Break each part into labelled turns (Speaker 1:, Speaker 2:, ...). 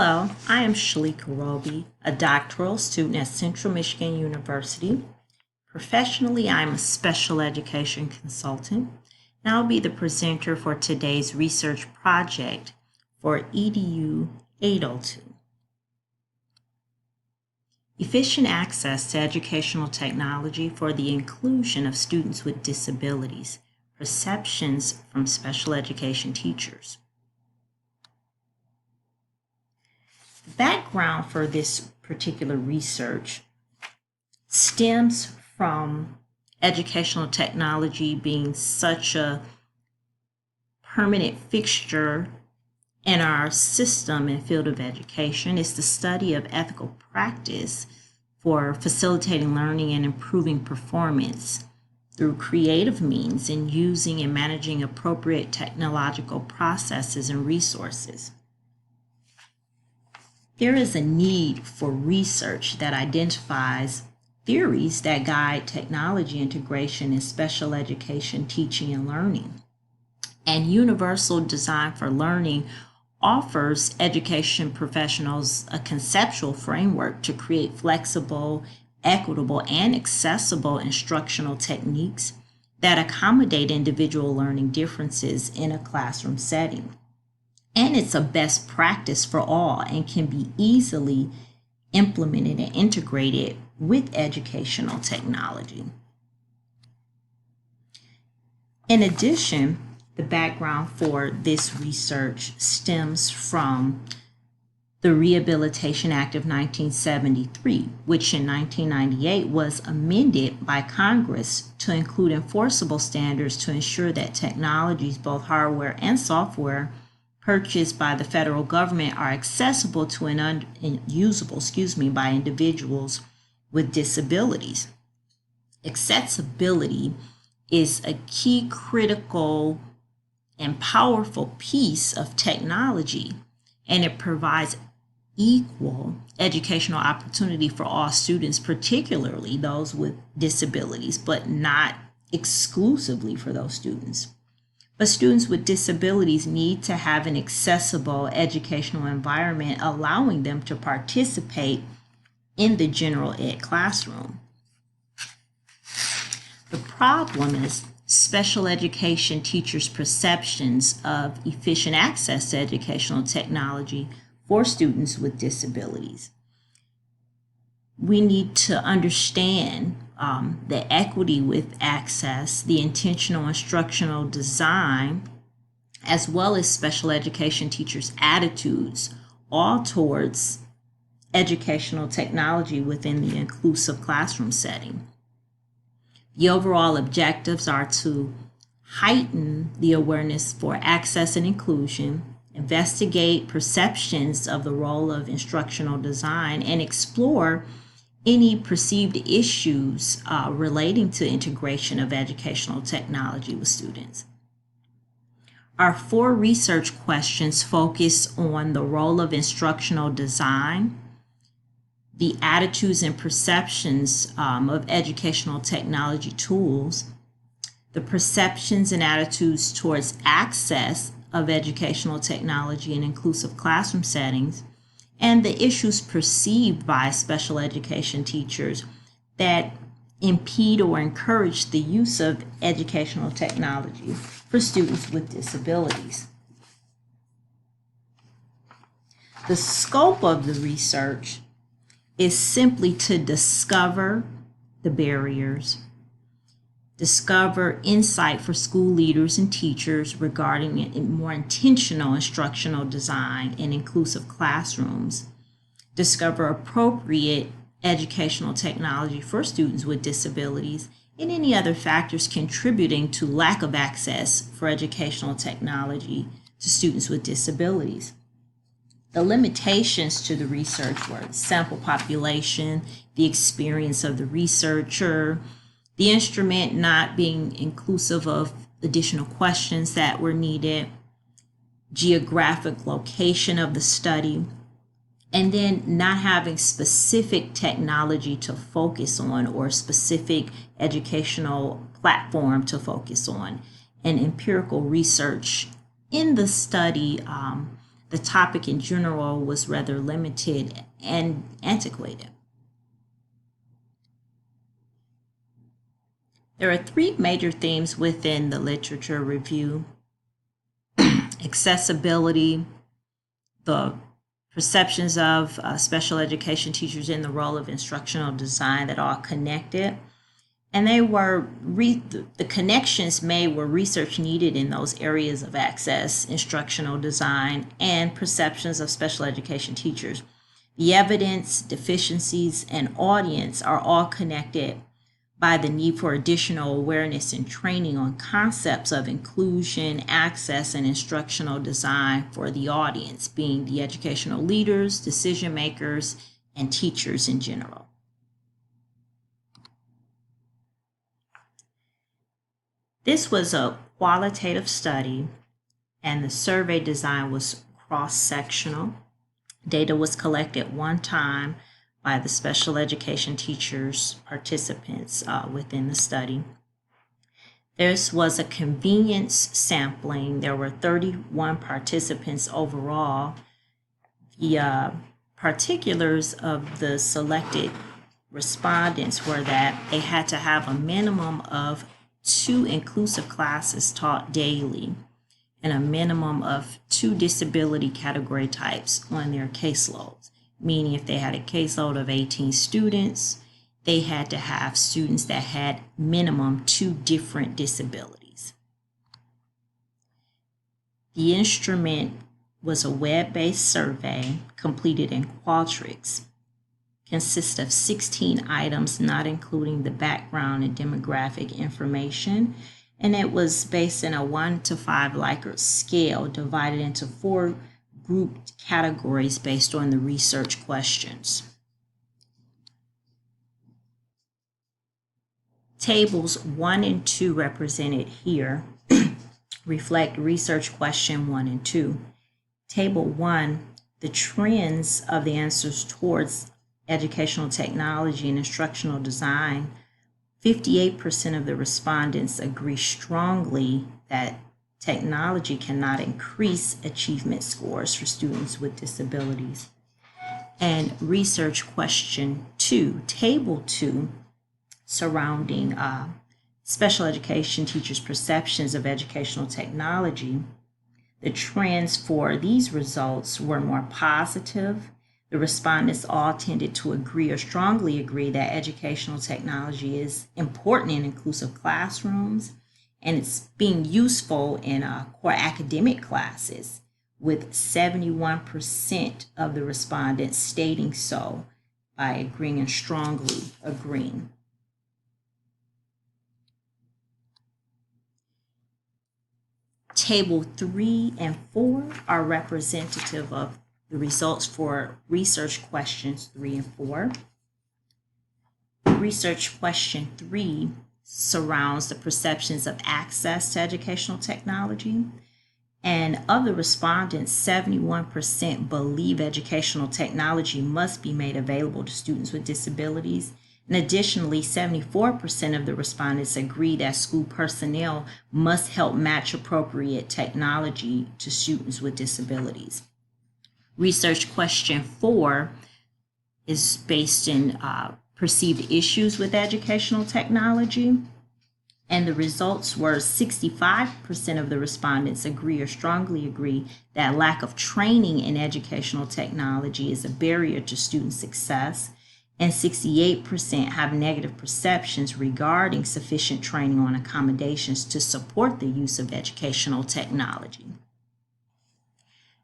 Speaker 1: Hello, I am Shalika Robie, a doctoral student at Central Michigan University. Professionally, I'm a special education consultant, and I'll be the presenter for today's research project for EDU 802. Efficient access to educational technology for the inclusion of students with disabilities, perceptions from special education teachers. The background for this particular research stems from educational technology being such a permanent fixture in our system and field of education. It's the study of ethical practice for facilitating learning and improving performance through creative means in using and managing appropriate technological processes and resources. There is a need for research that identifies theories that guide technology integration in special education teaching and learning. And universal design for learning offers education professionals a conceptual framework to create flexible, equitable, and accessible instructional techniques that accommodate individual learning differences in a classroom setting. And it's a best practice for all and can be easily implemented and integrated with educational technology. In addition, the background for this research stems from the Rehabilitation Act of 1973, which in 1998 was amended by Congress to include enforceable standards to ensure that technologies, both hardware and software, purchased by the federal government are accessible to and usable, by individuals with disabilities. Accessibility is a key, critical, and powerful piece of technology, and it provides equal educational opportunity for all students, particularly those with disabilities, but not exclusively for those students. But students with disabilities need to have an accessible educational environment allowing them to participate in the general ed classroom. The problem is special education teachers' perceptions of efficient access to educational technology for students with disabilities. We need to understand the equity with access, the intentional instructional design, as well as special education teachers' attitudes, all towards educational technology within the inclusive classroom setting. The overall objectives are to heighten the awareness for access and inclusion, investigate perceptions of the role of instructional design, and explore any perceived issues relating to integration of educational technology with students. Our 4 research questions focus on the role of instructional design, the attitudes and perceptions of educational technology tools, the perceptions and attitudes towards access of educational technology in inclusive classroom settings, and the issues perceived by special education teachers that impede or encourage the use of educational technology for students with disabilities. The scope of the research is simply to discover the barriers, discover insight for school leaders and teachers regarding more intentional instructional design in inclusive classrooms, discover appropriate educational technology for students with disabilities, and any other factors contributing to lack of access for educational technology to students with disabilities. The limitations to the research were sample population, the experience of the researcher, the instrument not being inclusive of additional questions that were needed, geographic location of the study, and then not having specific technology to focus on or specific educational platform to focus on, and empirical research in the study the topic in general was rather limited and antiquated. There are three major themes within the literature review: accessibility, the perceptions of special education teachers in the role of instructional design, that all connected. And they were the connections made were research needed in those areas of access, instructional design, and perceptions of special education teachers. The evidence, deficiencies, and audience are all connected by the need for additional awareness and training on concepts of inclusion, access, and instructional design for the audience, being the educational leaders, decision makers, and teachers in general. This was a qualitative study, and the survey design was cross-sectional. Data was collected one time by the special education teachers, participants within the study. This was a convenience sampling. There were 31 participants overall. The particulars of the selected respondents were that they had to have a minimum of 2 inclusive classes taught daily and a minimum of 2 disability category types on their caseloads. Meaning if they had a caseload of 18 students, they had to have students that had minimum 2 different disabilities. The instrument was a web-based survey completed in Qualtrics. Consists of 16 items, not including the background and demographic information. And it was based in a 1 to 5 Likert scale, divided into 4 grouped categories based on the research questions. Tables 1 and 2 represented here reflect research question 1 and 2. Table 1, the trends of the answers towards educational technology and instructional design. 58% of the respondents agree strongly that technology cannot increase achievement scores for students with disabilities. And research question 2, table 2, surrounding special education teachers' perceptions of educational technology. The trends for these results were more positive. The respondents all tended to agree or strongly agree that educational technology is important in inclusive classrooms, and it's being useful in core academic classes, with 71% of the respondents stating so by agreeing and strongly agreeing. Table 3 and 4 are representative of the results for research questions 3 and 4. Research question 3 surrounds the perceptions of access to educational technology. And of the respondents, 71% believe educational technology must be made available to students with disabilities. And additionally, 74% of the respondents agree that school personnel must help match appropriate technology to students with disabilities. Research question 4 is based in perceived issues with educational technology. And the results were 65% of the respondents agree or strongly agree that lack of training in educational technology is a barrier to student success. And 68% have negative perceptions regarding sufficient training on accommodations to support the use of educational technology.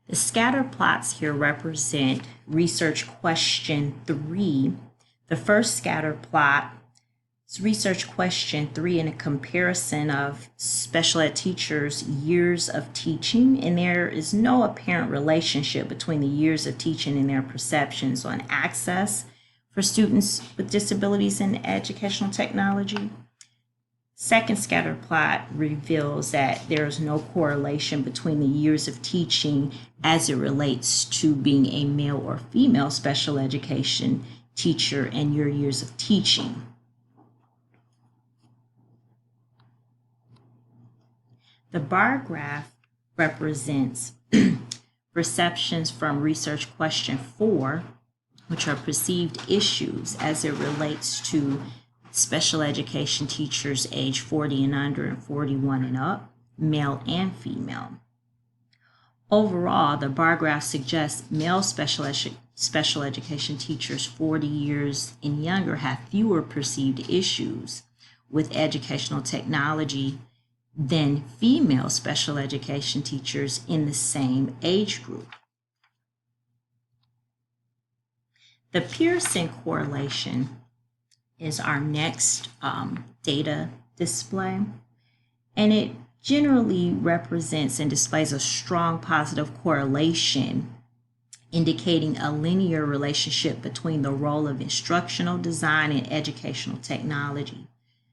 Speaker 1: The scatter plots here represent research question 3. The first scatter plot is research question 3 in a comparison of special ed teachers' years of teaching, and there is no apparent relationship between the years of teaching and their perceptions on access for students with disabilities in educational technology. Second scatter plot reveals that there is no correlation between the years of teaching as it relates to being a male or female special education teacher and your years of teaching. The bar graph represents perceptions from research question 4, which are perceived issues as it relates to special education teachers age 40 and under and 41 and up, male and female. Overall, the bar graph suggests male special education teachers 40 years and younger have fewer perceived issues with educational technology than female special education teachers in the same age group. The Pearson correlation is our next data display, and it generally represents and displays a strong positive correlation, indicating a linear relationship between the role of instructional design and educational technology.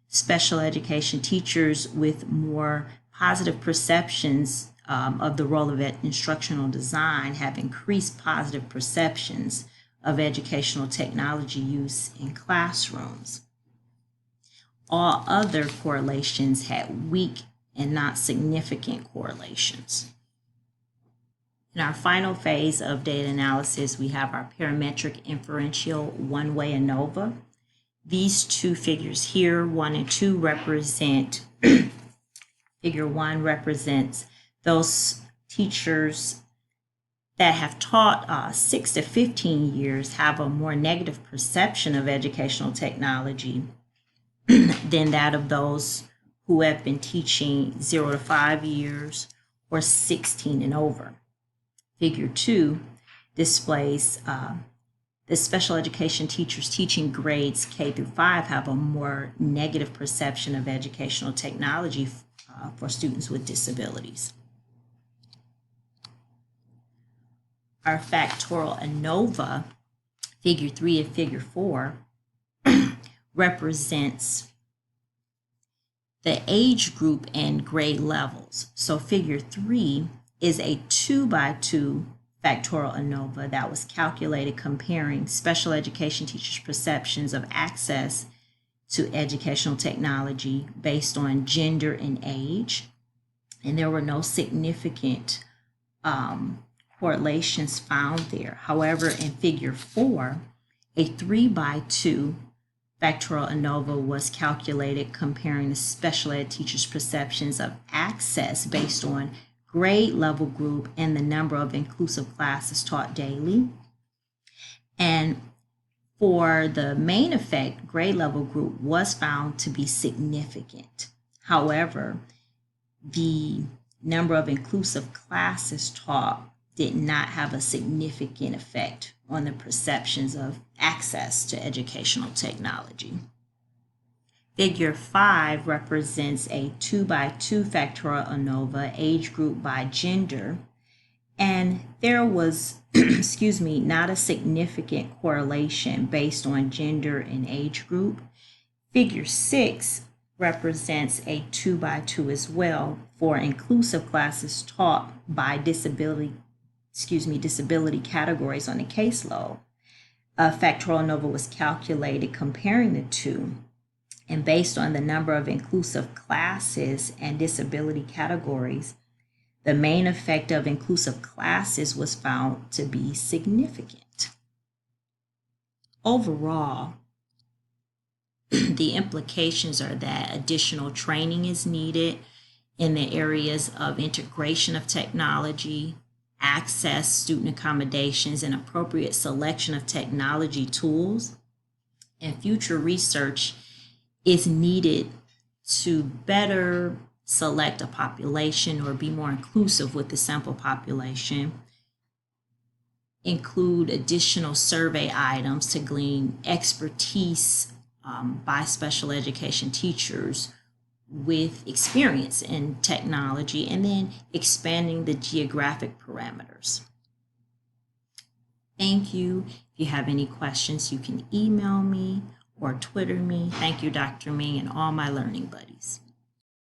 Speaker 1: Special education teachers with more positive perceptions of the role of instructional design have increased positive perceptions of educational technology use in classrooms. All other correlations had weak and not significant correlations. In our final phase of data analysis, we have our parametric inferential one-way ANOVA. These two figures here, 1 and 2, represent, figure 1 represents those teachers that have taught 6 to 15 years have a more negative perception of educational technology than that of those who have been teaching 0 to 5 years or 16 and over. Figure 2 displays the special education teachers teaching grades K through 5 have a more negative perception of educational technology for students with disabilities. Our factorial ANOVA, figure 3 and figure 4, represents the age group and grade levels. So figure 3 is a 2x2 factorial ANOVA that was calculated comparing special education teachers' perceptions of access to educational technology based on gender and age. And there were no significant correlations found there. However, in figure 4, a 3x2 factorial ANOVA was calculated comparing the special ed teachers' perceptions of access based on grade level group and the number of inclusive classes taught daily. And for the main effect, grade level group was found to be significant. However, the number of inclusive classes taught did not have a significant effect on the perceptions of access to educational technology. Figure 5 represents a 2x2 factorial ANOVA, age group by gender, and there was, not a significant correlation based on gender and age group. Figure 6 represents a 2x2 as well for inclusive classes taught by disability categories on the caseload. A factorial ANOVA was calculated comparing the two, and based on the number of inclusive classes and disability categories, the main effect of inclusive classes was found to be significant. Overall, the implications are that additional training is needed in the areas of integration of technology, access, student accommodations, and appropriate selection of technology tools. And future research is needed to better select a population or be more inclusive with the sample population, include additional survey items to glean expertise by special education teachers with experience in technology, and then expanding the geographic parameters. Thank you. If you have any questions, you can email me or Twitter me. Thank you, Dr. Ming, and all my learning buddies.